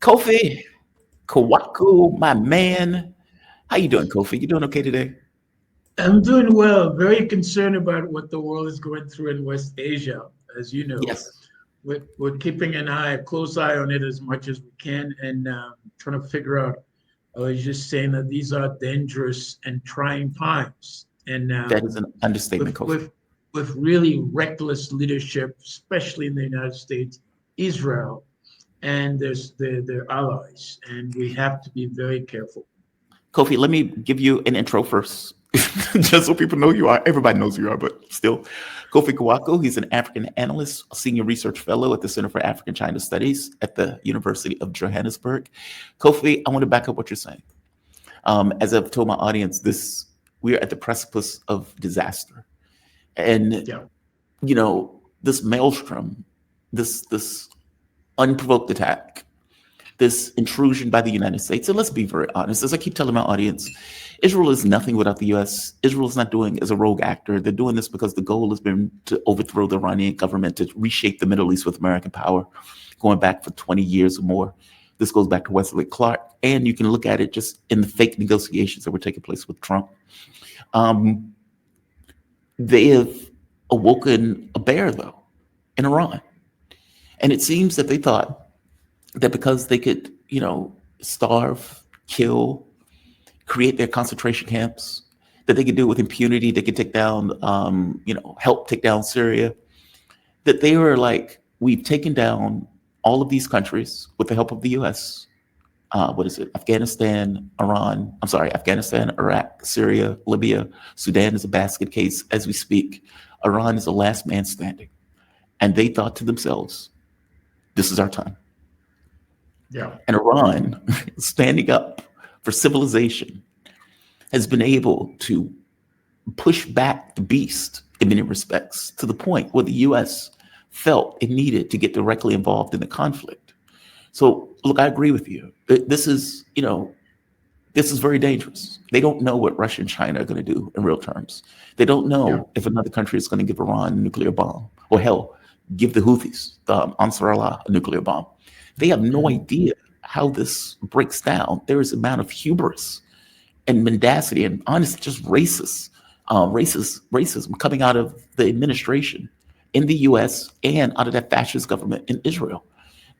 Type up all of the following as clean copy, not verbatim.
Koffi Kouakou, my man. How you doing, Koffi? You doing okay today? I'm doing well. Very concerned about what the world is going through in West Asia. As you know, Yes. we're keeping a close eye on it as much as we can, and trying to figure out. I was just saying that these are dangerous and trying times, and That is an understatement, with Koffi. with with really reckless leadership, especially in the United States, Israel, and their allies, and we have to be very careful. Kofi, let me give you an intro first, just so people know who you are. Everybody knows who you are, but still. Kofi Kouakou, he's an African analyst, a senior research fellow at the Center for African China Studies at the University of Johannesburg. Kofi, I want to back up what you're saying. As I've told my audience, we are at the precipice of disaster, and Yeah. this maelstrom, this unprovoked attack, this intrusion by the United States. And let's be very honest, as I keep telling my audience, Israel is nothing without the US. Israel is not doing as a rogue actor. They're doing this because the goal has been to overthrow the Iranian government, to reshape the Middle East with American power, going back for 20 years or more. This goes back to Wesley Clark. And you can look at it just in the fake negotiations that were taking place with Trump. Um, they have awoken a bear, though, in Iran. And it seems that they thought that because they could, starve, kill, create their concentration camps, that they could do it with impunity. They could take down, help take down Syria. That they were like, we've taken down all of these countries with the help of the U.S. What is it? Afghanistan, Iraq, Syria, Libya, Sudan is a basket case as we speak. Iran is the last man standing. And they thought to themselves, this is our time. Yeah. And Iran, standing up for civilization, has been able to push back the beast in many respects to the point where the U.S. felt it needed to get directly involved in the conflict. So, look, I agree with you. This is very dangerous. They don't know what Russia and China are going to do in real terms. They don't Yeah. know if another country is going to give Iran a nuclear bomb, or hell, give the Houthis, the Ansar Allah, a nuclear bomb. They have no Mhm. idea how this breaks down. There is an amount of hubris and mendacity and honestly just racism coming out of the administration in the U.S. and out of that fascist government in Israel,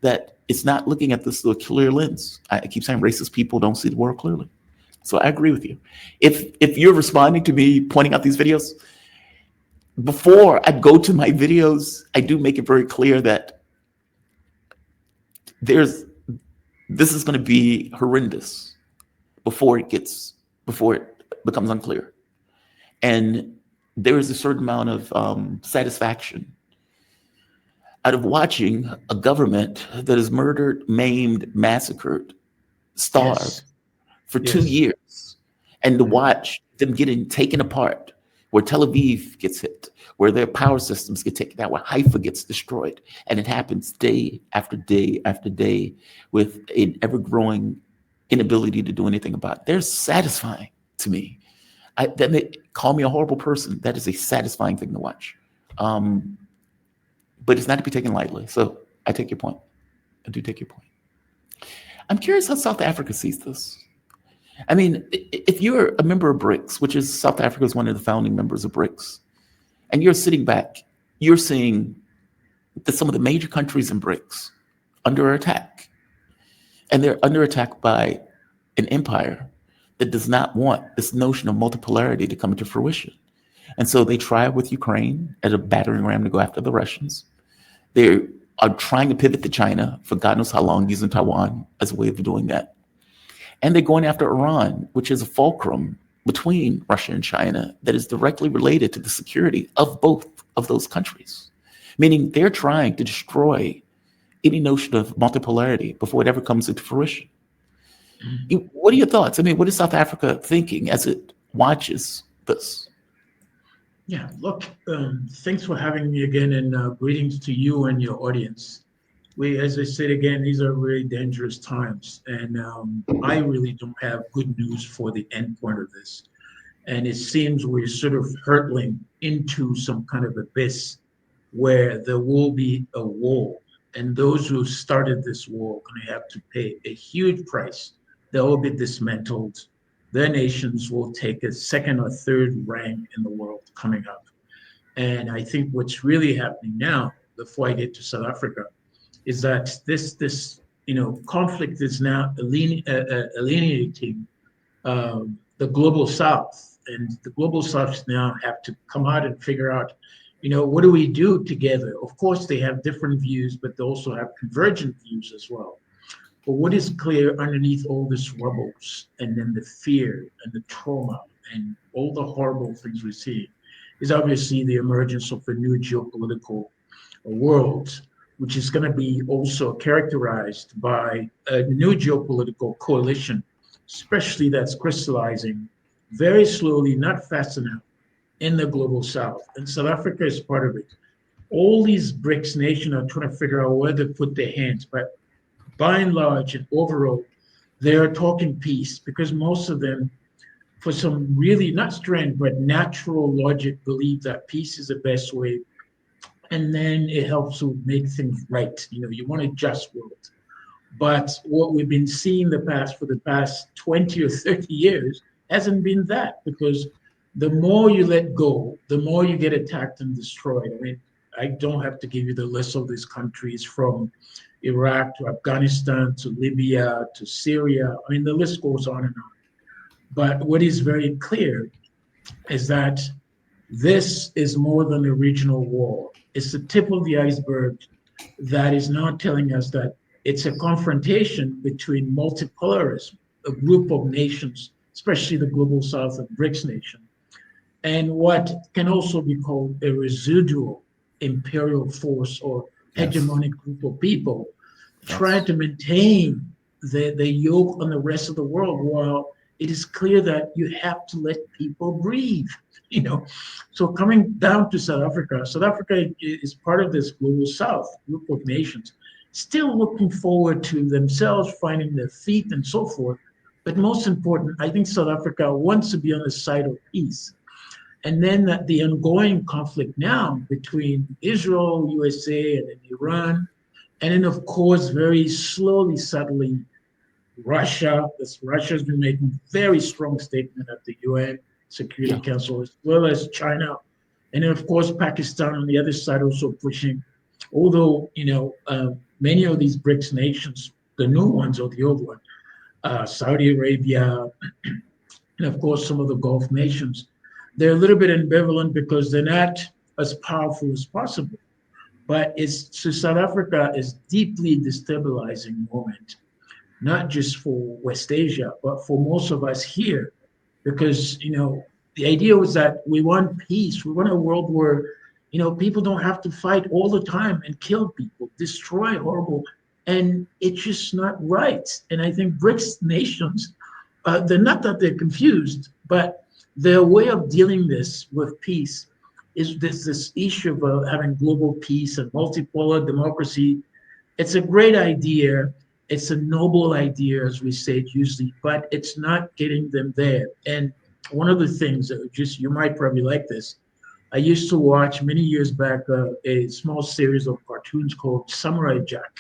that it's not looking at this through a clear lens. I keep saying racist people don't see the world clearly. So I agree with you. If you're responding to me pointing out these videos, before I go to my videos, I do make it very clear that there's this is going to be horrendous before it becomes unclear. And there is a certain amount of satisfaction out of watching a government that has murdered, maimed, massacred, starved Yes. for two Yes. years, and to Mhm. watch them getting taken apart, where Tel Aviv gets hit, where their power systems get taken out, where Haifa gets destroyed. And it happens day after day after day with an ever growing inability to do anything about it. They're satisfying to me. That may call me a horrible person. That is a satisfying thing to watch. Um, but it's not to be taken lightly. So I take your point. I do take your point. I'm curious how South Africa sees this. I mean, if you're a member of BRICS, which is South Africa is one of the founding members of BRICS, and you're sitting back, you're seeing that some of the major countries in BRICS under attack, and they're under attack by an empire that does not want this notion of multipolarity to come into fruition. And so they try with Ukraine as a battering ram to go after the Russians. They are trying to pivot to China for God knows how long, using Taiwan as a way of doing that. And they're going after Iran, which is a fulcrum between Russia and China that is directly related to the security of both of those countries. Meaning they're trying to destroy any notion of multipolarity before it ever comes into fruition. What are your thoughts? I mean, what is South Africa thinking as it watches this? Yeah. Look, thanks for having me again, and greetings to you and your audience. As I said again, these are really dangerous times, and I really don't have good news for the end point of this. And it seems we're sort of hurtling into some kind of abyss where there will be a war. And those who started this war are going to have to pay a huge price. They will be dismantled. Their nations will take a second or third rank in the world coming up. And I think what's really happening now, before I get to South Africa, is that this conflict is now alienating the global South, and the global South now have to come out and figure out, what do we do together? Of course, they have different views, but they also have convergent views as well. But what is clear underneath all this rubbles, and then the fear and the trauma and all the horrible things we see, is obviously the emergence of a new geopolitical world, which is going to be also characterized by a new geopolitical coalition, especially that's crystallizing very slowly, not fast enough, in the global South. And South Africa is part of it. All these BRICS nations are trying to figure out where to put their hands, but by and large and overall, they're talking peace because most of them, for some really not strength, but natural logic, believe that peace is the best way. And then it helps to make things right. You want a just world. But what we've been seeing for the past 20 or 30 years hasn't been that, because the more you let go, the more you get attacked and destroyed. I mean, I don't have to give you the list of these countries from Iraq to Afghanistan to Libya to Syria. I mean, the list goes on and on. But what is very clear is that this is more than a regional war. It's the tip of the iceberg that is now telling us that it's a confrontation between multipolarism, a group of nations, especially the global South and BRICS nation, and what can also be called a residual imperial force or hegemonic group of people trying to maintain the yoke on the rest of the world, while it is clear that you have to let people breathe. So coming down to South Africa is part of this global South group of nations, still looking forward to themselves finding their feet and so forth. But most important, I think South Africa wants to be on the side of peace. And then that the ongoing conflict now between Israel, USA, and then Iran, and then of course, very slowly, subtly, Russia. Russia's been making very strong statement at the UN Security Council, as well as China, and then of course Pakistan on the other side also pushing. Although many of these BRICS nations, the new ones or the old one, Saudi Arabia, and of course some of the Gulf nations, they're a little bit ambivalent because they're not as powerful as possible. But South Africa is deeply destabilizing moment, not just for West Asia, but for most of us here, because the idea was that we want peace. We want a world where people don't have to fight all the time and kill people, destroy horrible, and it's just not right. And I think BRICS nations, they're not that they're confused, but their way of dealing with peace is this issue of having global peace and multipolar democracy. It's a great idea. It's a noble idea, as we say it usually, but it's not getting them there. And one of the things that you might probably like this, I used to watch many years back a small series of cartoons called Samurai Jack.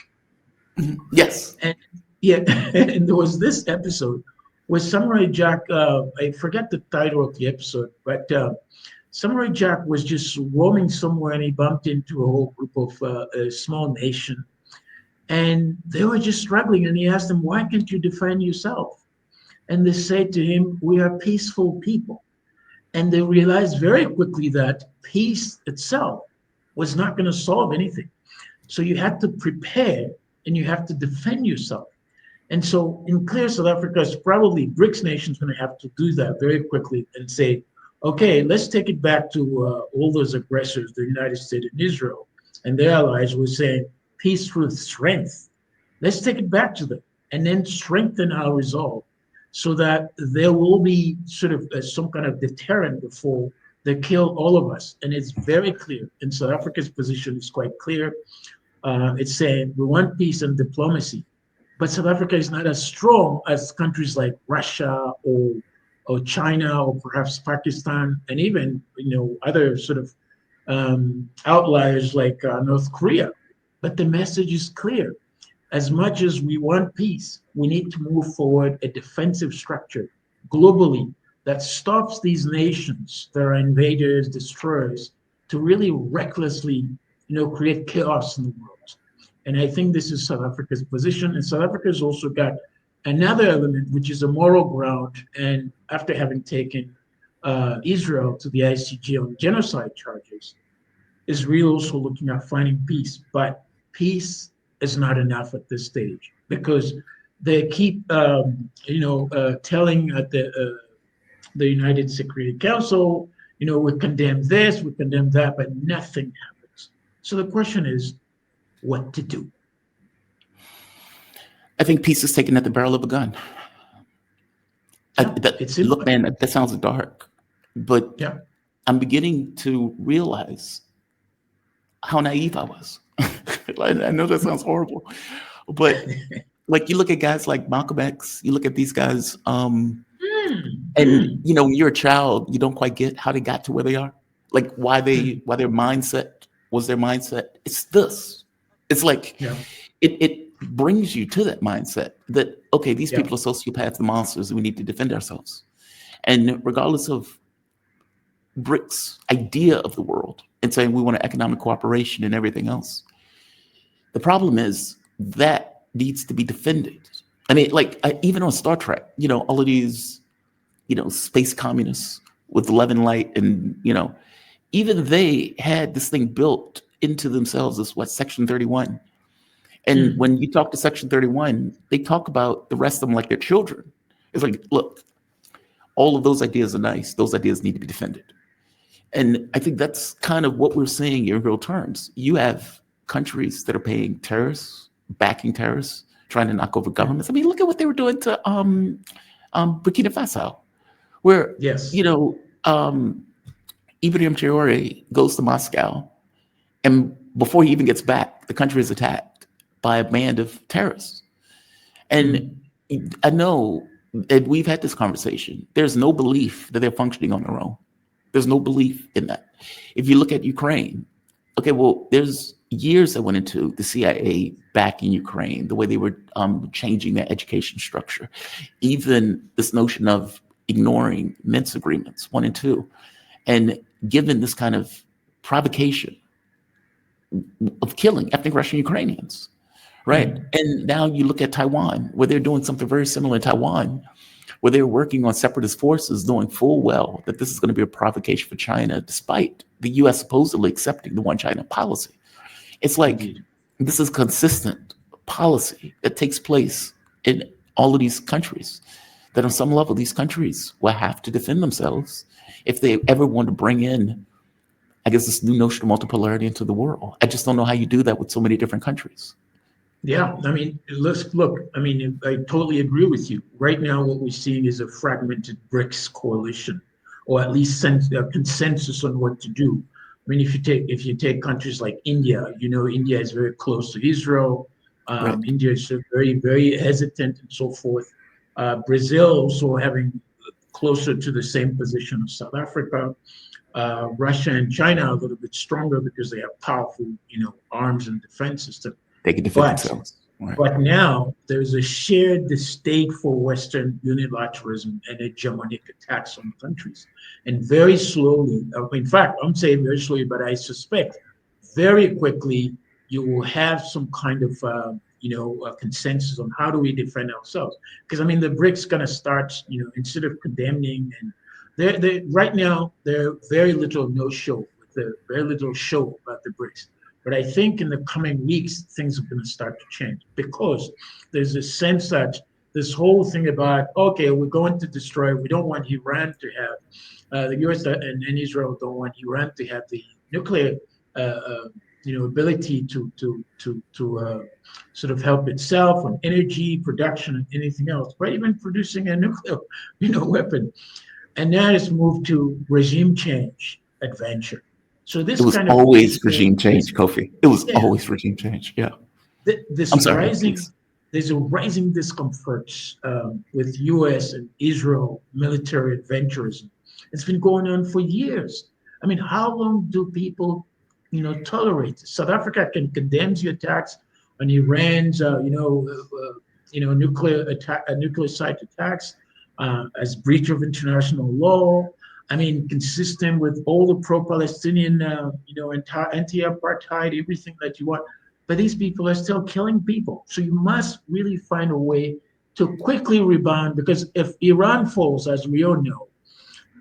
Yes. And and there was this episode where Samurai Jack, I forget the title of the episode, but Samurai Jack was just roaming somewhere and he bumped into a whole group of a small nation. And they were just struggling. And he asked them, why can't you defend yourself? And they said to him, we are peaceful people. And they realized very quickly that peace itself was not going to solve anything. So you have to prepare and you have to defend yourself. And so in clear, South Africa is probably BRICS nations going to have to do that very quickly and say, okay, let's take it back to all those aggressors, the United States and Israel and their allies were saying, peace through strength. Let's take it back to them and then strengthen our resolve so that there will be sort of some kind of deterrent before they kill all of us. And it's very clear. And South Africa's position is quite clear. It's saying we want peace and diplomacy, but South Africa is not as strong as countries like Russia or China or perhaps Pakistan and even other sort of outliers like North Korea. But the message is clear. As much as we want peace, we need to move forward a defensive structure globally that stops these nations that are invaders, destroyers, to really recklessly, create chaos in the world. And I think this is South Africa's position. And South Africa has also got another element, which is a moral ground. And after having taken Israel to the ICJ on genocide charges, Israel also looking at finding peace. But peace is not enough at this stage because they keep, telling the United Security Council, we condemn this, we condemn that, but nothing happens. So the question is, what to do? I think peace is taken at the barrel of a gun. Yeah, look, man, that sounds dark, but yeah. I'm beginning to realize how naive I was. I know that sounds horrible, but like you look at guys like Malcolm X, you look at these guys, and when you're a child, you don't quite get how they got to where they are, like why their mindset was their mindset. It's this. It's like it brings you to that mindset that, okay, these people are sociopaths and monsters, and we need to defend ourselves. And regardless of BRICS idea of the world and saying we want economic cooperation and everything else, the problem is that needs to be defended. I mean, even on Star Trek, all of these, space communists with love and light, and even they had this thing built into themselves as Section 31. And when you talk to Section 31, they talk about the rest of them like they're children. It's like, look, all of those ideas are nice. Those ideas need to be defended. And I think that's kind of what we're seeing in real terms. You have countries that are paying terrorists, backing terrorists, trying to knock over governments. I mean, look at what they were doing to Burkina Faso, where, Ibrahim Traore goes to Moscow, and before he even gets back, the country is attacked by a band of terrorists. And I know that we've had this conversation. There's no belief that they're functioning on their own. There's no belief in that. If you look at Ukraine, okay, well, there's years that went into the CIA backing Ukraine, the way they were changing their education structure, even this notion of ignoring Minsk agreements 1 and 2, and given this kind of provocation of killing ethnic Russian Ukrainians, right? And now you look at Taiwan, where they're doing something very similar in Taiwan, where they're working on separatist forces, knowing full well that this is going to be a provocation for China, despite the U.S. supposedly accepting the one China policy. It's like this is consistent policy that takes place in all of these countries, that on some level, these countries will have to defend themselves if they ever want to bring in, I guess, this new notion of multipolarity into the world. I just don't know how you do that with so many different countries. Yeah, I mean, let's look. I mean, I totally agree with you. Right now, what we're seeing is a fragmented BRICS coalition, or at least a consensus on what to do. I mean, if you take countries like India, India is very close to Israel. Right. India is very, very hesitant and so forth. Brazil also having closer to the same position as South Africa. Russia and China a little bit stronger because they have powerful, arms and defense system. They can defend themselves. Right. But now there's a shared distaste for Western unilateralism and hegemonic attacks on countries. And very slowly, in fact, I'm saying very slowly, but I suspect very quickly you will have some kind of, a consensus on how do we defend ourselves. Because, I mean, the BRICS going to start, instead of condemning, and they right now, they're very little no-show, very little show about the BRICS. But I think in the coming weeks, things are going to start to change because there's a sense that this whole thing about, okay, we're going to destroy, we don't want Iran to have, the US and Israel don't want Iran to have the nuclear, ability to sort of help itself on energy production and anything else, but even producing a nuclear, weapon. And now it's moved to regime change adventure. So this it was kind of always regime change, Koffi. It was always regime change. Yeah. There's a rising discomfort with U.S. and Israel military adventurism. It's been going on for years. I mean, how long do people tolerate. South Africa can condemn the attacks on Iran's, nuclear site attacks as breach of international law. I mean, consistent with all the pro-Palestinian, anti-apartheid, everything that you want. But these people are still killing people. So you must really find a way to quickly rebound, because if Iran falls, as we all know,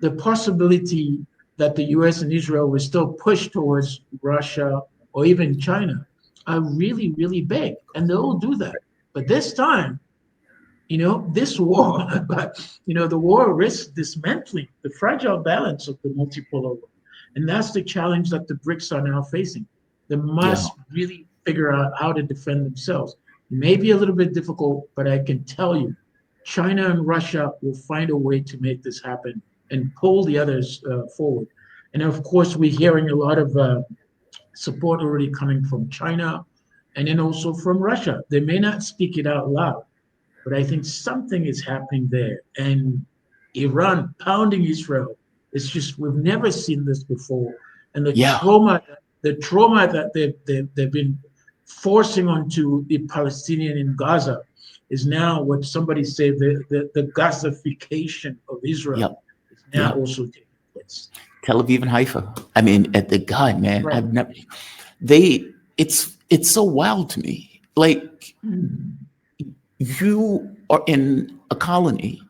the possibility that the US and Israel will still push towards Russia or even China are really, really big. And they'll do that. But this time, this war, the war risks dismantling the fragile balance of the multipolar world. And that's the challenge that the BRICS are now facing. They Yeah. must really figure out how to defend themselves. It may be a little bit difficult, but I can tell you, China and Russia will find a way to make this happen and pull the others forward. And of course, we're hearing a lot of support already coming from China and then also from Russia. They may not speak it out loud, but I think something is happening there. And Iran pounding Israel, it's just, we've never seen this before. And the Yeah. trauma that they've been forcing onto the Palestinian in Gaza is now what somebody said, the Gazification of Israel. Yep. Is now Yep. also taking place. Tel Aviv and Haifa. I mean, at the God, man, Right. I've never. It's so wild to me. Like, you are in a colony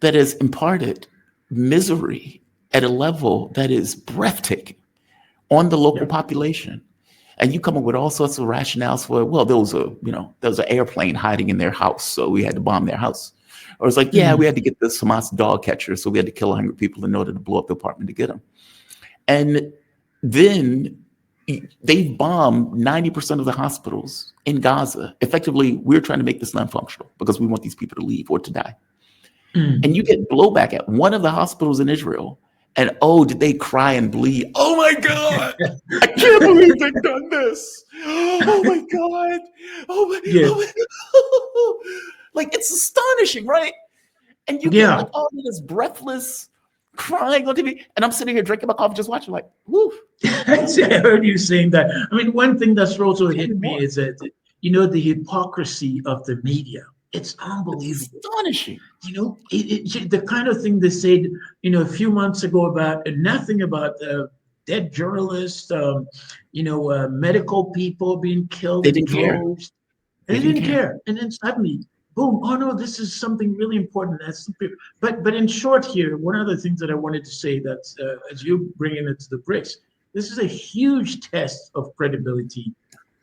that has imparted misery at a level that is breathtaking on the local population. And you come up with all sorts of rationales for, well, there was an airplane hiding in their house, so we had to bomb their house. Or it's like, yeah, we had to get this Hamas dog catcher, so we had to kill 100 people in order to blow up the apartment to get them. And then they've bombed 90% of the hospitals in Gaza. Effectively, we're trying to make this non-functional because we want these people to leave or to die. And you get blowback at one of the hospitals in Israel. And did they cry and bleed? Oh my God! I can't believe they've done this. Oh my God! Like, it's astonishing, right? And you get like all of this breathless crying on TV, and I'm sitting here drinking my coffee, just watching, like, woo. I heard you saying that. I mean, one thing that's also hit me is that the hypocrisy of the media. It's unbelievable. It's astonishing. The kind of thing they said, a few months ago about nothing about dead journalists, medical people being killed. They didn't care. They didn't care. And then suddenly, boom, oh no, this is something really important. But in short here, one of the things that I wanted to say that as you bring it to the BRICS, this is a huge test of credibility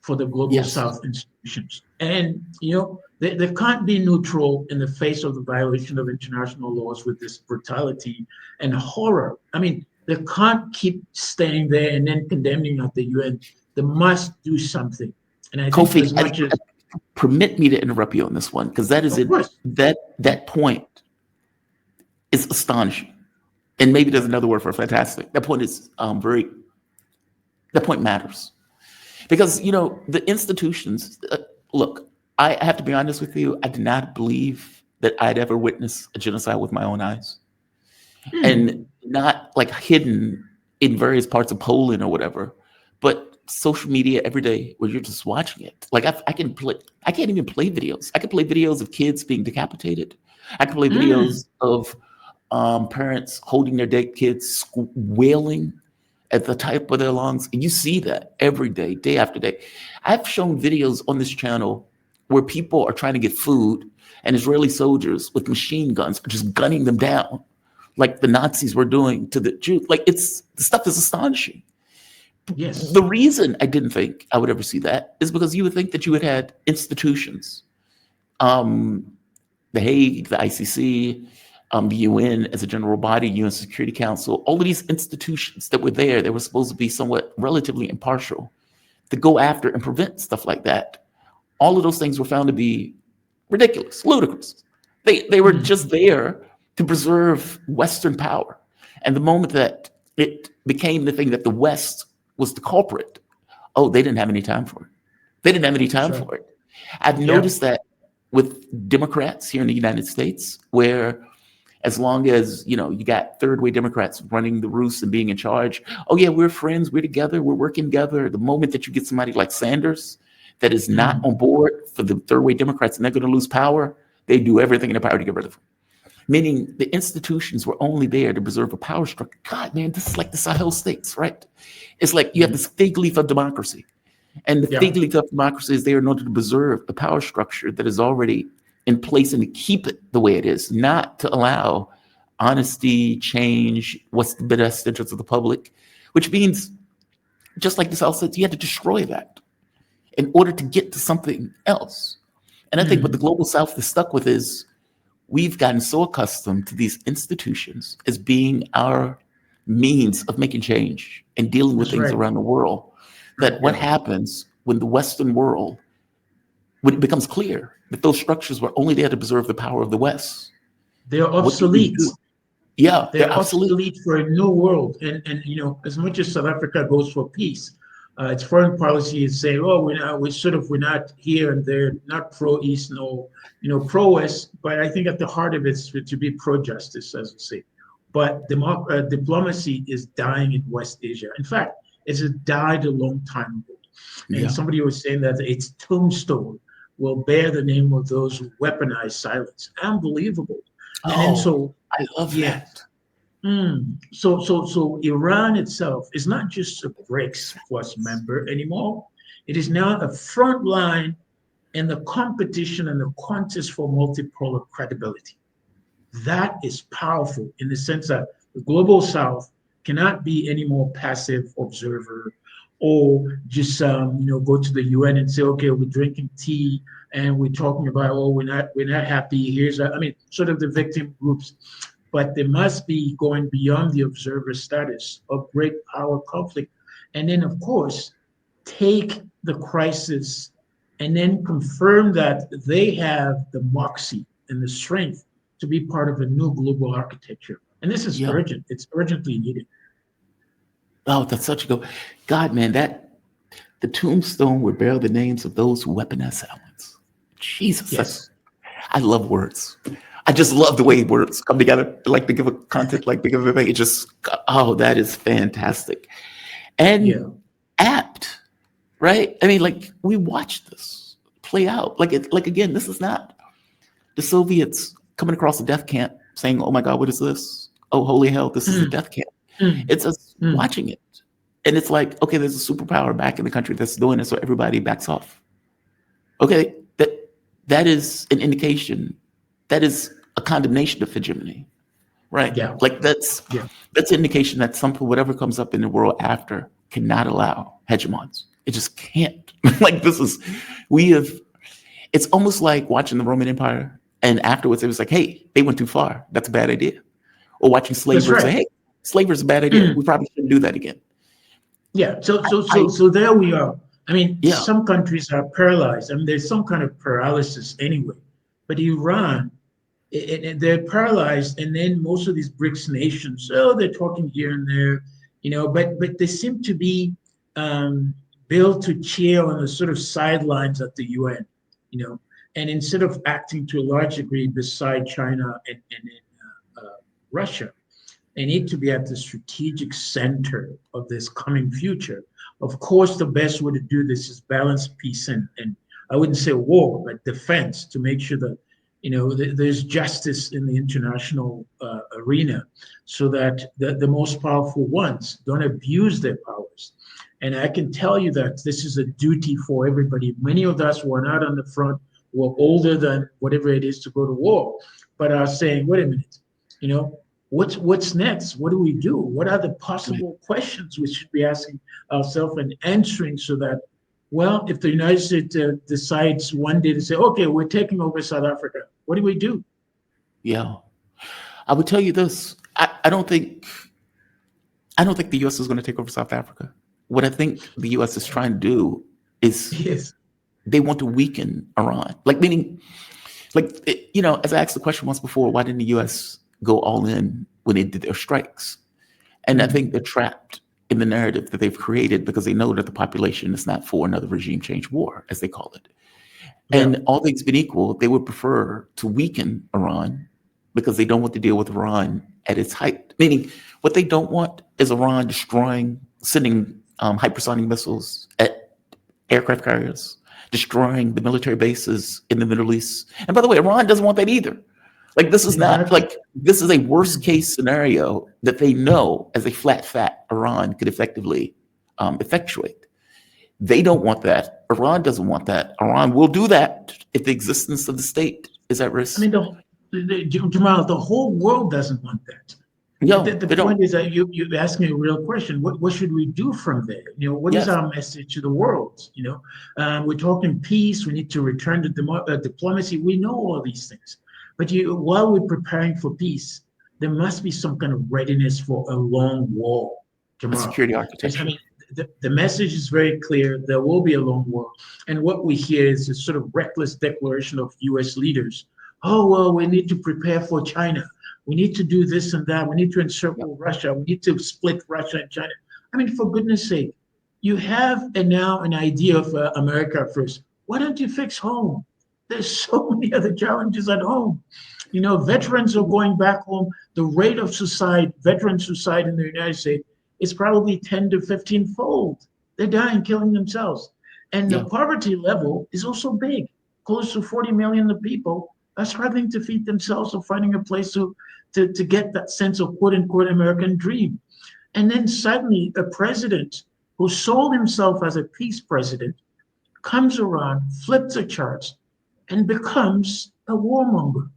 for the global South institutions. And, they can't be neutral in the face of the violation of international laws with this brutality and horror. I mean, they can't keep staying there and then condemning at the UN. They must do something. And I think as much as... Permit me to interrupt you on this one, because that is it. That point is astonishing. And maybe there's another word for fantastic. That point is that point matters. Because, the institutions, look, I have to be honest with you, I did not believe that I'd ever witnessed a genocide with my own eyes. And not like hidden in various parts of Poland or whatever, but social media every day where you're just watching it. Like I can't even play videos. I can play videos of kids being decapitated. I can play videos of parents holding their dead kids, wailing at the top of their lungs. And you see that every day, day after day. I've shown videos on this channel where people are trying to get food and Israeli soldiers with machine guns are just gunning them down like the Nazis were doing to the Jews. Like, the stuff is astonishing. Yes. The reason I didn't think I would ever see that is because you would think that you had had institutions, the Hague, the ICC, the UN as a general body, UN Security Council, all of these institutions that were there, they were supposed to be somewhat relatively impartial to go after and prevent stuff like that. All of those things were found to be ridiculous, ludicrous. They were just there to preserve Western power. And the moment that it became the thing that the West was the culprit, they didn't have any time for it. They didn't have any time for it. I've noticed that with Democrats here in the United States, where as long as, you know, you got third way Democrats running the roost and being in charge. Oh yeah, we're friends, we're together, we're working together. The moment that you get somebody like Sanders that is not on board for the third way Democrats and they're going to lose power, they do everything in their power to get rid of them. Meaning the institutions were only there to preserve a power structure. God, man, this is like the Sahel states, right? It's like you have this fig leaf of democracy. And the fig leaf of democracy is there in order to preserve the power structure that is already in place and to keep it the way it is, not to allow honesty, change, what's the best interest of the public, which means, just like the South says, you had to destroy that in order to get to something else. And I think what the global South is stuck with is we've gotten so accustomed to these institutions as being our means of making change and dealing with things around the world, that what happens when the Western world, when it becomes clear that those structures were only there to preserve the power of the West. They're obsolete. Yeah, they're obsolete for a new world. And you know, as much as South Africa goes for peace, its foreign policy is saying, oh, we're not here and they're not pro-East, no, you know, pro-West. But I think at the heart of it is to be pro-justice, as we say. But diplomacy is dying in West Asia. In fact, it's died a long time ago. And somebody was saying that its tombstone will bear the name of those who weaponize silence. Unbelievable. And then so I love that. So Iran itself is not just a BRICS plus member anymore. It is now a front line in the competition and the contest for multipolar credibility. That is powerful in the sense that the global South cannot be any more passive observer or just go to the UN and say, okay, we're drinking tea and we're talking about, oh, we're not happy. Sort of the victim groups. But they must be going beyond the observer status of great power conflict. And then, of course, take the crisis and then confirm that they have the moxie and the strength to be part of a new global architecture. And this is urgent. It's urgently needed. Oh, that's such a good. God, man, the tombstone would bear the names of those who weaponize silence. Jesus, yes. I love words. I just love the way words come together. Like to give a content, like to give everything. It just, oh, that is fantastic. And apt, right? I mean, like we watched this play out. Like again, this is not the Soviets coming across a death camp saying, oh my God, what is this? Oh, holy hell, this is a death camp. It's us watching it. And it's like, okay, there's a superpower back in the country that's doing it, so everybody backs off. Okay, that is an indication. That is a condemnation of hegemony, right? Yeah. Like that's an indication that something, whatever comes up in the world after, cannot allow hegemons. It just can't. Like it's almost like watching the Roman Empire, and afterwards it was like, hey, they went too far. That's a bad idea. Or watching slavery say, hey, slavery is a bad idea. We probably shouldn't do that again. Yeah. So there we are. I mean, some countries are paralyzed. I mean, there's some kind of paralysis anyway. But Iran, they're paralyzed, and then most of these BRICS nations, they're talking here and there, but they seem to be built to cheer on the sort of sidelines at the UN, and instead of acting to a large degree beside China and Russia, they need to be at the strategic center of this coming future. Of course, the best way to do this is balance peace and I wouldn't say war, but defense, to make sure that there's justice in the international arena, so that the most powerful ones don't abuse their powers. And I can tell you that this is a duty for everybody. Many of us who are not on the front, who are older than whatever it is to go to war, but are saying, wait a minute, what's next? What do we do? What are the possible questions we should be asking ourselves and answering, so that, well, if the United States decides one day to say, okay, we're taking over South Africa, what do we do? Yeah. I would tell you this. I don't think the U.S. is going to take over South Africa. What I think the U.S. is trying to do is they want to weaken Iran. As I asked the question once before, why didn't the U.S. go all in when they did their strikes? And I think they're trapped in the narrative that they've created because they know that the population is not for another regime change war, as they call it. And all things being equal, they would prefer to weaken Iran because they don't want to deal with Iran at its height. Meaning, what they don't want is Iran sending hypersonic missiles at aircraft carriers, destroying the military bases in the Middle East. And by the way, Iran doesn't want that either. Like, this is not like, this is a worst case scenario that they know as a fat Iran could effectively effectuate. They don't want that. Iran doesn't want that. Iran will do that if the existence of the state is at risk. I mean, Jamal, the whole world doesn't want that. No, the point is that you're asking a real question. What should we do from there? What is our message to the world? We're talking peace. We need to return to diplomacy. We know all these things. But while we're preparing for peace, there must be some kind of readiness for a long war, Jamal. A security architecture. I mean, the message is very clear. There will be a long war. And what we hear is a sort of reckless declaration of U.S. leaders. Oh, well, we need to prepare for China. We need to do this and that. We need to encircle Russia. We need to split Russia and China. I mean, for goodness sake, you have now an idea of America first. Why don't you fix home? There's so many other challenges at home. Veterans are going back home. The rate of veteran suicide in the United States is probably 10 to 15-fold. They're dying, killing themselves. And the poverty level is also big. Close to 40 million of people are struggling to feed themselves or finding a place to get that sense of quote-unquote American dream. And then suddenly a president who sold himself as a peace president comes around, flips the charts, and becomes a warmonger.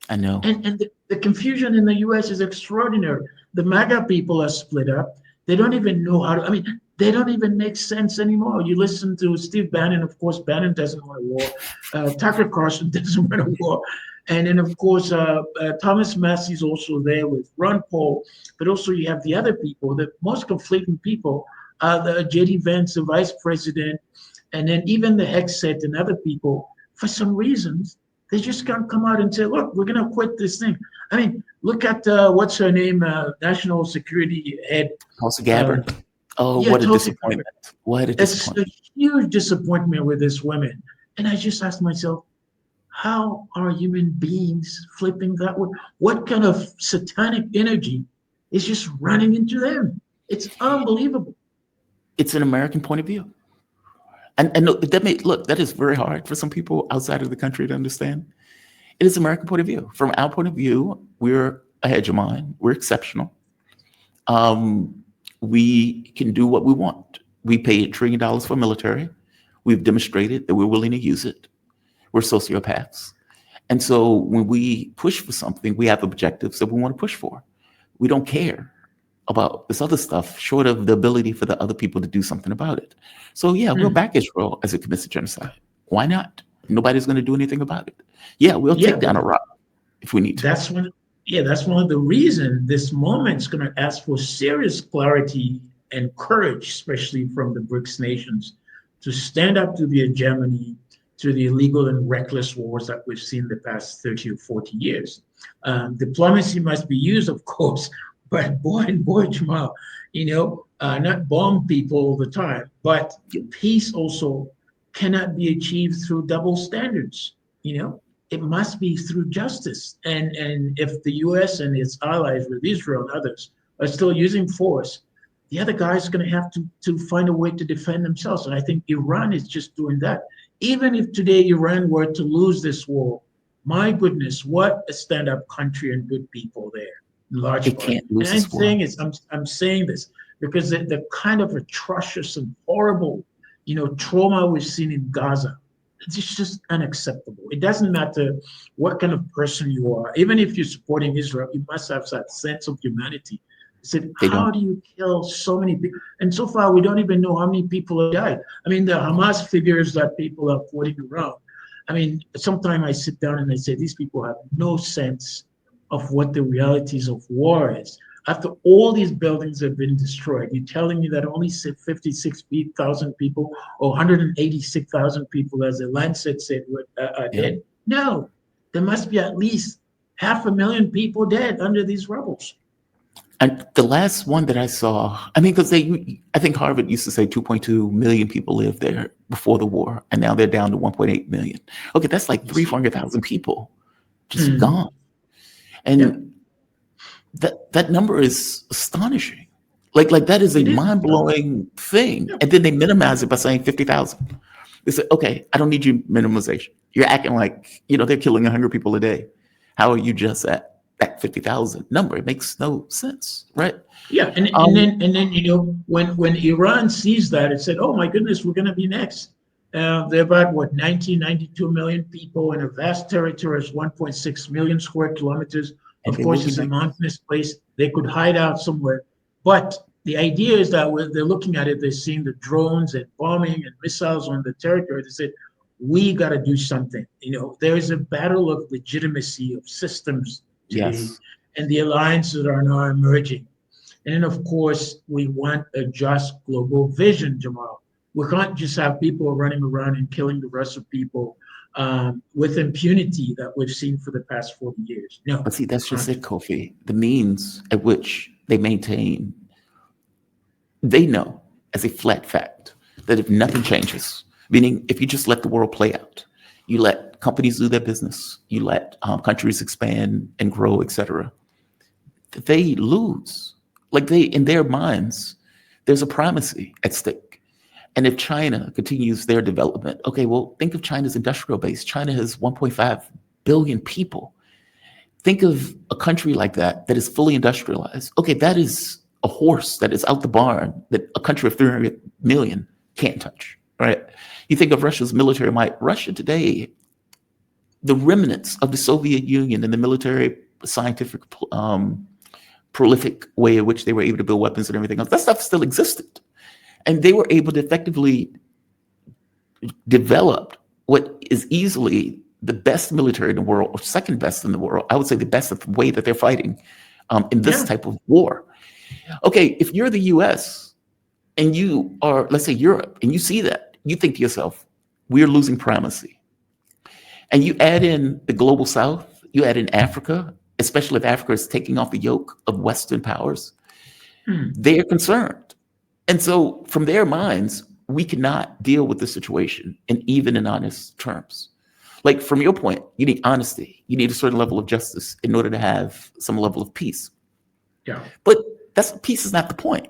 I know. And the confusion in the U.S. is extraordinary. The MAGA people are split up. They don't even know how to, they don't even make sense anymore. You listen to Steve Bannon, of course, Bannon doesn't want a war. Tucker Carlson doesn't want a war. And then, of course, Thomas Massey's also there with Ron Paul. But also you have the other people. The most conflicting people are the J.D. Vance, the vice president, and then even the Hexet and other people. For some reasons, they just can't come out and say, look, we're going to quit this thing. I mean, look at, what's her name, National Security Head. Tulsi Gabbard. What a disappointment. What a disappointment. It's a huge disappointment with this women. And I just asked myself, how are human beings flipping that way? What kind of satanic energy is just running into them? It's unbelievable. It's an American point of view. And that is very hard for some people outside of the country to understand. It is American point of view. From our point of view, we're a hegemon. We're exceptional. We can do what we want. We pay $1 trillion for military. We've demonstrated that we're willing to use it. We're sociopaths. And so when we push for something, we have objectives that we want to push for. We don't care about this other stuff, short of the ability for the other people to do something about it. So yeah, we'll back Israel as it commits a genocide. Why not? Nobody's going to do anything about it. Yeah, we'll take down Iraq if we need to. That's one of the reasons this moment's going to ask for serious clarity and courage, especially from the BRICS nations, to stand up to the hegemony, to the illegal and reckless wars that we've seen the past 30 or 40 years. Diplomacy must be used, of course, but boy, Jamal, not bomb people all the time, but peace also cannot be achieved through double standards. It must be through justice. And if the U.S. and its allies with Israel and others are still using force, the other guys are going to have to find a way to defend themselves. And I think Iran is just doing that. Even if today Iran were to lose this war, my goodness, what a stand-up country and good people there. Large it can't lose this war. I'm saying this because the kind of atrocious and horrible, trauma we've seen in Gaza, it's just unacceptable. It doesn't matter what kind of person you are. Even if you're supporting Israel, you must have that sense of humanity. How do you kill so many people? And so far, we don't even know how many people have died. I mean, the Hamas figures that people are floating around. I mean, sometimes I sit down and I say, these people have no sense of what the realities of war is. After all these buildings have been destroyed, you're telling me that only 56,000 people or 186,000 people, as the Lancet said, are dead? No, there must be at least 500,000 people dead under these rubbles. And the last one that I saw, because I think Harvard used to say 2.2 million people lived there before the war, and now they're down to 1.8 million. Okay, that's like 300,000 people just gone. Yeah, And that number is astonishing. Like that is a it is. mind-blowing thing. Yeah, And then they minimize it by saying 50,000. They say, okay, I don't need your minimization. You're acting like, they're killing 100 people a day. How are you just at that 50,000 number? It makes no sense, right? yeah, and then when Iran sees that, it said, "Oh my goodness, we're going to be next." They're about what 92 million people in a vast territory, is 1.6 million square kilometers. And Of they will course, be it's a next. mountainous place. They could hide out somewhere, but the idea is that when they're looking at it, they're seeing the drones and bombing and missiles on the territory. They said, "We got to do something." There is a battle of legitimacy of systems today, Yes. and the alliances are now emerging. And then, of course, we want a just global vision, Jamal. We can't just have people running around and killing the rest of people with impunity that we've seen for the past 40 years. No, But see, we that's just can't. it, Kofi. The means at which they maintain, they know as a flat fact that if nothing changes, meaning if you just let the world play out, you let companies do their business, you let countries expand and grow, etc., they lose. Like in their minds, there's a primacy at stake. And if China continues their development, okay, well, think of China's industrial base. China has 1.5 billion people. Think of a country like that is fully industrialized. Okay, that is a horse that is out the barn that a country of 300 million can't touch, right? You think of Russia's military might. Russia today, the remnants of the Soviet Union and the military scientific prolific way in which they were able to build weapons and everything else, that stuff still existed. And they were able to effectively develop what is easily the best military in the world, or second best in the world. I would say the best of the way that they're fighting in this Yeah, type of war. Okay, if you're the US and you are, let's say, Europe, and you see that, you think to yourself, we're losing primacy. And you add in the global South, you add in Africa, especially if Africa is taking off the yoke of Western powers, hmm, they are concerned. And so from their minds, we cannot deal with this situation in even and honest terms. Like from your point, you need honesty. You need a certain level of justice in order to have some level of peace. yeah. But peace is not the point.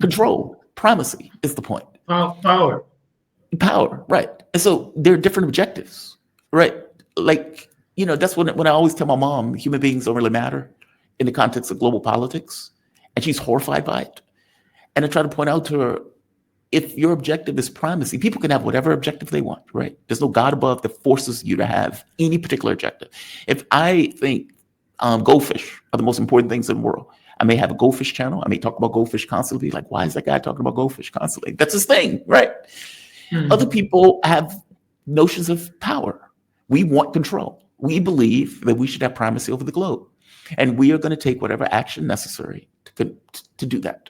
Control, primacy is the point. Power. Power, right. And so there are different objectives, right? Like, that's when I always tell my mom, human beings don't really matter in the context of global politics. And she's horrified by it. And I try to point out to her, if your objective is primacy, people can have whatever objective they want, right? There's no God above that forces you to have any particular objective. If I think goldfish are the most important things in the world, I may have a goldfish channel. I may talk about goldfish constantly. Like, why is that guy talking about goldfish constantly? That's his thing, right? Other Hmm. people have notions of power. We want control. We believe that we should have primacy over the globe. And we are going to take whatever action necessary to do that.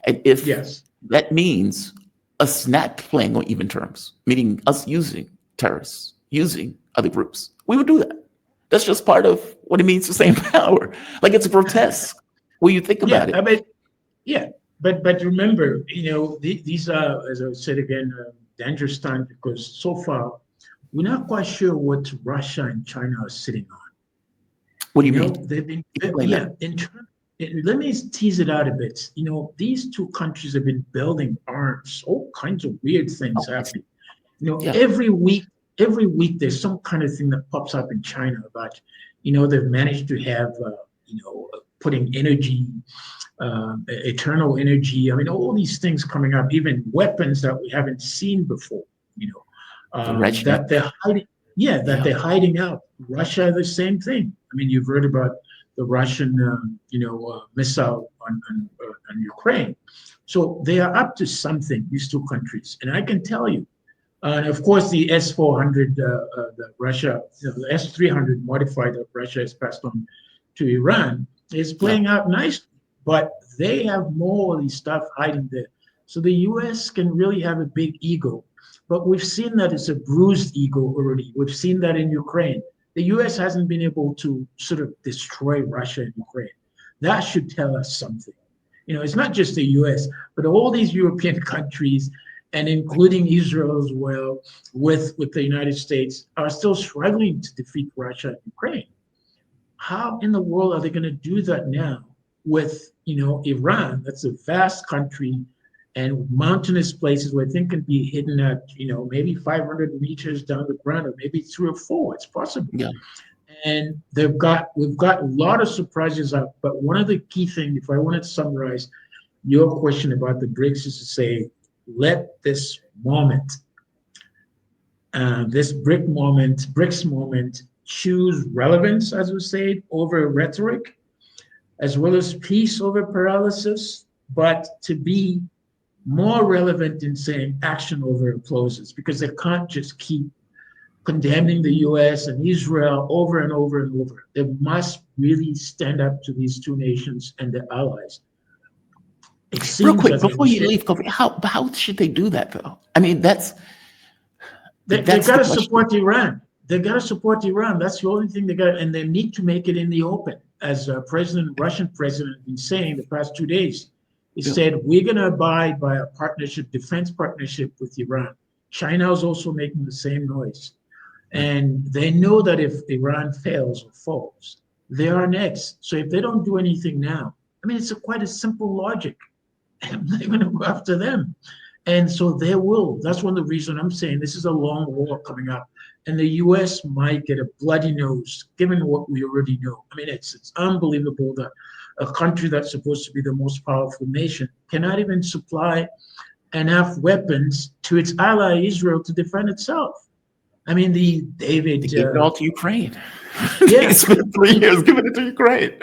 And if Yes. that means us not playing on even terms, meaning us using terrorists, using other groups, we would do that. That's just part of what it means to stay in power. Like, it's grotesque when you think Yeah, about I it. mean, yeah, but remember, these are, as I said again, dangerous times because so far we're not quite sure what Russia and China are sitting on. What do you mean? They've been, Explain yeah. that. Let me tease it out a bit. These two countries have been building arms, all kinds of weird things Oh, I see. happening. Yeah. Every week there's some kind of thing that pops up in China about, they've managed to have, putting energy, eternal energy. I mean, all these things coming up, even weapons that we haven't seen before. The Rechnik. That they're hiding. Yeah, that Yeah. they're hiding out. Russia, the same thing. I mean, you've heard about the Russian, missile on Ukraine. So they are up to something. These two countries, and I can tell you. And of course, the S-400, the Russia, the S-300 modified that Russia has passed on to Iran is Yeah. playing out nicely, but they have more of these stuff hiding there. So the U.S. can really have a big ego, but we've seen that it's a bruised ego already. We've seen that in Ukraine. The U.S. hasn't been able to sort of destroy Russia and Ukraine. That should tell us something. It's not just the U.S., but all these European countries, and including Israel as well, with the United States, are still struggling to defeat Russia and Ukraine. how in the world are they going to do that now with, Iran? That's a vast country and mountainous places where things can be hidden at, maybe 500 meters down the ground, or maybe 3 or 4. It's possible. Yeah. And we've got a lot of surprises out. But one of the key things, if I wanted to summarize your question about the BRICS, is to say, let this moment, this BRICS moment, choose relevance, as we say, over rhetoric, as well as peace over paralysis, but to be more relevant in saying action over applauses, because they can't just keep condemning the US and Israel over and over and over. They must really stand up to these two nations and their allies. It seems real quick, before you leave, Koffi, how should they do that, though? I mean, they've got to support Iran. They've got to support Iran. That's the only thing they got, and they need to make it in the open. As Russian president has been saying the past 2 days, he said, we're going to abide by a defense partnership with Iran. China is also making the same noise. And they know that if Iran fails or falls, they are next. So if they don't do anything now, I mean, it's quite a simple logic. They're going to go after them. And so they will. That's one of the reasons I'm saying this is a long war coming up. And the US might get a bloody nose, given what we already know. I mean, it's unbelievable that a country that's supposed to be the most powerful nation cannot even supply enough weapons to its ally Israel to defend itself. I mean, they gave it all to Ukraine. Yeah. They spent 3 years giving it to Ukraine.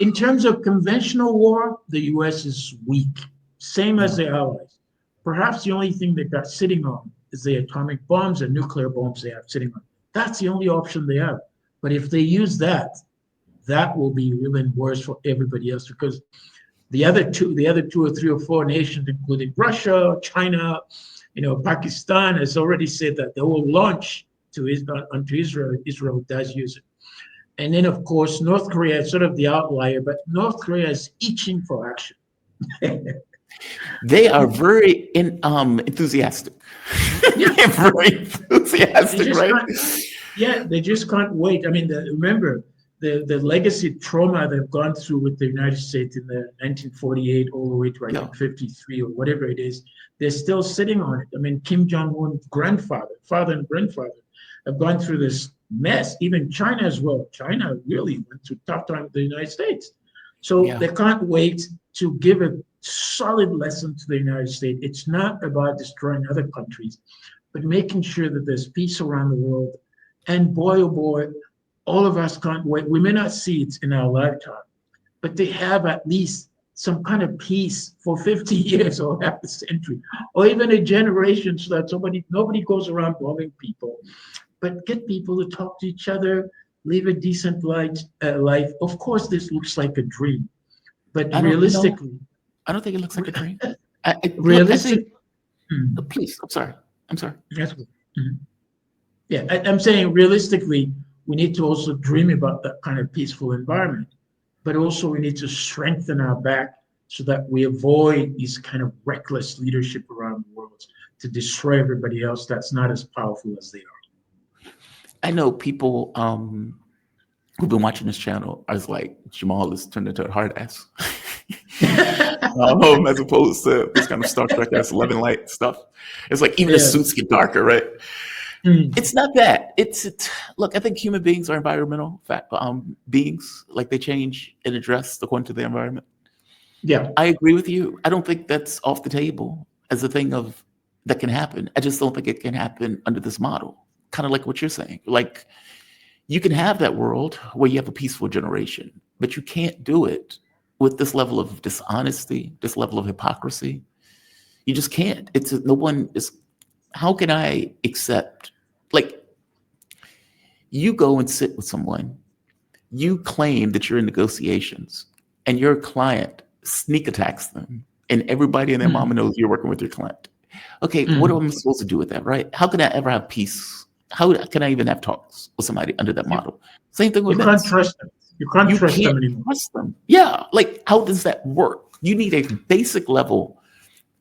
In terms of conventional war, the US is weak, same as the allies. Perhaps the only thing they've got sitting on is the atomic bombs and nuclear bombs they have sitting on. That's the only option they have. But if they use that, that will be even worse for everybody else, because the other two or three or four nations, including Russia, China, Pakistan, has already said that they will launch onto Israel. Israel does use it. And then, of course, North Korea is sort of the outlier, but North Korea is itching for action. They are very enthusiastic. Yeah. Very enthusiastic, right? Yeah, they just can't wait. I mean, remember, the legacy trauma they've gone through with the United States in the 1948 all the way to 1953 or whatever it is, they're still sitting on it. I mean, Kim Jong-un's father and grandfather have gone through this mess. Even China as well. China really went through tough time with the United States. So they can't wait to give a solid lesson to the United States. It's not about destroying other countries, but making sure that there's peace around the world. And boy, oh boy, all of us can't wait. We may not see it in our lifetime, but they have at least some kind of peace for 50 years or half a century, or even a generation, so that nobody goes around bombing people, but get people to talk to each other, live a decent life. Of course, this looks like a dream, but realistically, I don't think it looks like a dream. Please, I'm sorry. Yes. Mm-hmm. Yeah, I'm saying realistically, we need to also dream about that kind of peaceful environment, but also we need to strengthen our back so that we avoid these kind of reckless leadership around the world to destroy everybody else that's not as powerful as they are. I know people who've been watching this channel are like, Jamal has turned into a hard ass. As opposed to this kind of Star Trek as 11 light stuff. It's like even the suits get darker, right? It's not that. Look, I think human beings are environmental beings. Like they change and adjust according to the environment. Yeah, I agree with you. I don't think that's off the table as a thing that can happen. I just don't think it can happen under this model. Kind of like what you're saying. Like you can have that world where you have a peaceful generation, but you can't do it with this level of dishonesty, this level of hypocrisy. You just can't. How can I accept, like, you go and sit with someone, you claim that you're in negotiations, and your client sneak attacks them, and everybody and their mama knows you're working with your client. Okay, what am I supposed to do with that, right? How can I ever have peace? How can I even have talks with somebody under that model? Same thing with you can't trust them. You can't trust them anymore. Trust them. Yeah, like how does that work? You need a basic level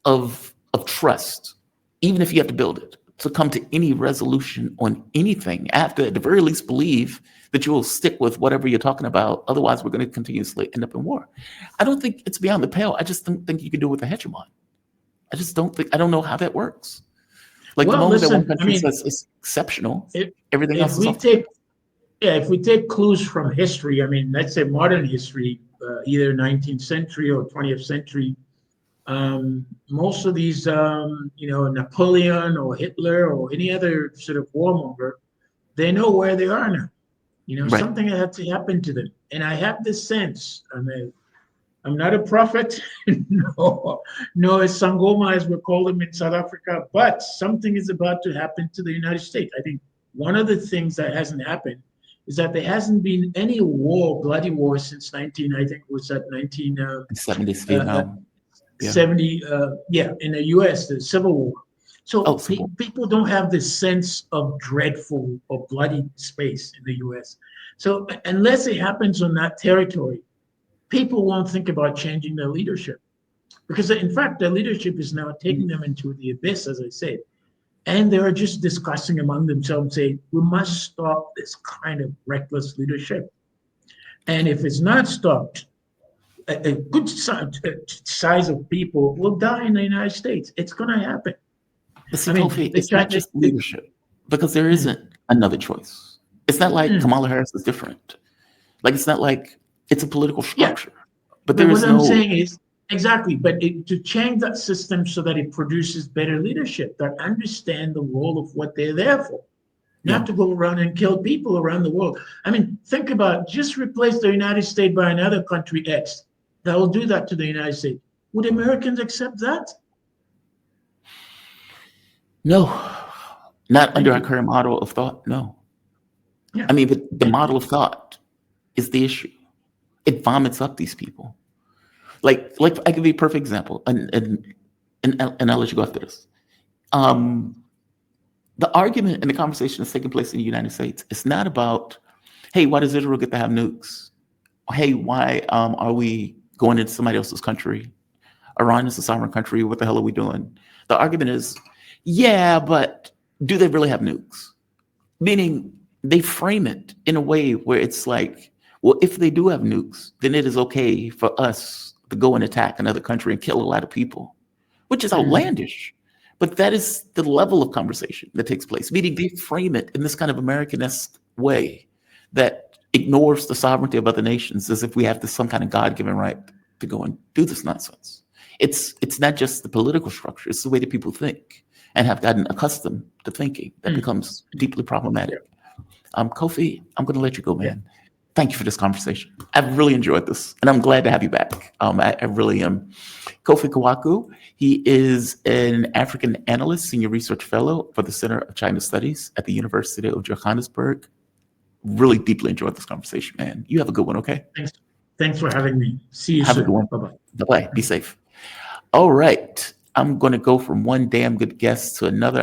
of trust, even if you have to build it. to come to any resolution on anything. I have to, at the very least, believe that you will stick with whatever you're talking about. Otherwise, we're going to continuously end up in war. I don't think it's beyond the pale. I just don't think you can do it with a hegemon. I don't know how that works. Like, the Well, moment that one listen, I country mean, says it's exceptional, if everything if else is we off. take if we take clues from history, I mean, let's say modern history, either 19th century or 20th century, most of these, Napoleon or Hitler or any other sort of warmonger, they know where they are now. Right. Something had to happen to them. And I have this sense, I mean, I'm not a prophet, no a Sangoma, as we call them in South Africa, but something is about to happen to the United States. I think one of the things that hasn't happened is that there hasn't been any war, bloody war, since I think it was at 70s uh, Vietnam. Yeah. 70, in the US, the Civil War. So Oh, Civil. people don't have this sense of dreadful or bloody space in the US. So unless it happens on that territory, people won't think about changing their leadership. Because in fact, their leadership is now taking them into the abyss, as I said. And they're just discussing among themselves, saying, we must stop this kind of reckless leadership. And if it's not stopped, a good size of people will die in the United States. It's going to happen. But see, I mean, Kofi, it's not just leadership, because there Mm. isn't another choice. It's not like Kamala Harris is different. Like, it's not like it's a political structure. But there is what I'm no. saying is, exactly, but to change that system so that it produces better leadership that understand the role of what they're there for, not to go around and kill people around the world. I mean, think about, just replace the United States by another country X that will do that to the United States. Would Americans accept that? No, not under our you. current model of thought. No. Yeah. I mean, but the model of thought is the issue. It vomits up these people. Like I give you a perfect example, and I'll let you go after this. The argument and the conversation that's taking place in the United States is not about, hey, why does Israel get to have nukes? Hey, why are we going into somebody else's country? Iran is a sovereign country. What the hell are we doing? The argument is, yeah, but do they really have nukes? Meaning they frame it in a way where it's like, well, if they do have nukes, then it is okay for us to go and attack another country and kill a lot of people, which is outlandish. But that is the level of conversation that takes place, meaning they frame it in this kind of American-esque way that ignores the sovereignty of other nations as if we have some kind of God-given right to go and do this nonsense. It's not just the political structure, it's the way that people think and have gotten accustomed to thinking that becomes deeply problematic. Koffi, I'm going to let you go, man. Thank you for this conversation. I've really enjoyed this, and I'm glad to have you back. I really am. Koffi Kouakou, he is an African analyst, senior research fellow for the Center of China Studies at the University of Johannesburg. Really deeply enjoyed this conversation, man. You have a good one, okay? Thanks for having me. See you soon. Have a good one. Bye-bye. Bye-bye. Be safe. All right. I'm going to go from one damn good guest to another.